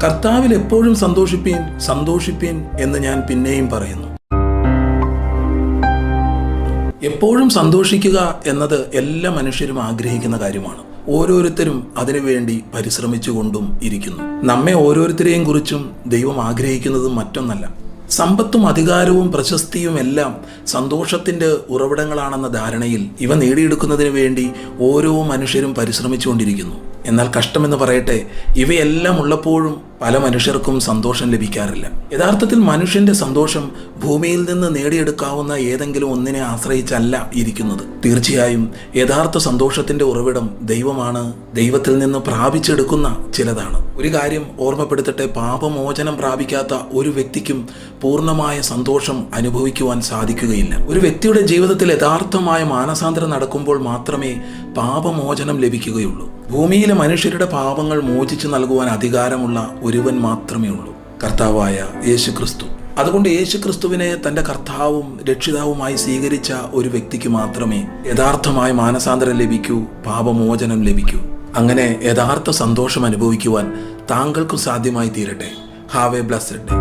കർത്താവിൽ എപ്പോഴും സന്തോഷിപ്പീൻ സന്തോഷിപ്പീൻ എന്ന് ഞാൻ പിന്നെയും പറയുന്നു. എപ്പോഴും സന്തോഷിക്കുക എന്നത് എല്ലാ മനുഷ്യരും ആഗ്രഹിക്കുന്ന കാര്യമാണ്. ഓരോരുത്തരും അതിനുവേണ്ടി പരിശ്രമിച്ചുകൊണ്ടും ഇരിക്കുന്നു. നമ്മെ ഓരോരുത്തരെയും കുറിച്ചും ദൈവം ആഗ്രഹിക്കുന്നത് മറ്റൊന്നല്ല. സമ്പത്തും അധികാരവും പ്രശസ്തിയും എല്ലാം സന്തോഷത്തിൻ്റെ ഉറവിടങ്ങളാണെന്ന ധാരണയിൽ ഇവ നേടിയെടുക്കുന്നതിന് വേണ്ടി ഓരോ മനുഷ്യരും പരിശ്രമിച്ചുകൊണ്ടിരിക്കുന്നു. എന്നാൽ കഷ്ടമെന്ന് പറയട്ടെ, ഇവയെല്ലാം ഉള്ളപ്പോഴും പല മനുഷ്യർക്കും സന്തോഷം ലഭിക്കാറില്ല. യഥാർത്ഥത്തിൽ മനുഷ്യന്റെ സന്തോഷം ഭൂമിയിൽ നിന്ന് നേടിയെടുക്കാവുന്ന ഏതെങ്കിലും ഒന്നിനെ ആശ്രയിച്ചല്ല ഇരിക്കുന്നത്. തീർച്ചയായും യഥാർത്ഥ സന്തോഷത്തിന്റെ ഉറവിടം ദൈവമാണ്. ദൈവത്തിൽ നിന്ന് പ്രാപിച്ചെടുക്കുന്ന ചിലതാണ്. ഒരു കാര്യം ഓർമ്മപ്പെടുത്തട്ടെ, പാപമോചനം പ്രാപിക്കാത്ത ഒരു വ്യക്തിക്കും പൂർണ്ണമായ സന്തോഷം അനുഭവിക്കുവാൻ സാധിക്കുകയില്ല. ഒരു വ്യക്തിയുടെ ജീവിതത്തിൽ യഥാർത്ഥമായ മാനസാന്തരം നടക്കുമ്പോൾ മാത്രമേ പാപമോചനം ലഭിക്കുകയുള്ളൂ. ഭൂമിയിലെ മനുഷ്യരുടെ പാപങ്ങൾ മോചിച്ചു നൽകുവാൻ അധികാരമുള്ള ഒരുവൻ മാത്രമേ ഉള്ളൂ, കർത്താവായ യേശുക്രിസ്തു. അതുകൊണ്ട് യേശുക്രിസ്തുവിനെ തൻ്റെ കർത്താവും രക്ഷിതാവുമായി സ്വീകരിച്ച ഒരു വ്യക്തിക്ക് മാത്രമേ യഥാർത്ഥമായ മാനസാന്തരം ലഭിക്കൂ, പാപമോചനം ലഭിക്കൂ. അങ്ങനെ യഥാർത്ഥ സന്തോഷം അനുഭവിക്കുവാൻ താങ്കൾക്കും സാധ്യമായി തീരട്ടെ. Have A blessed day.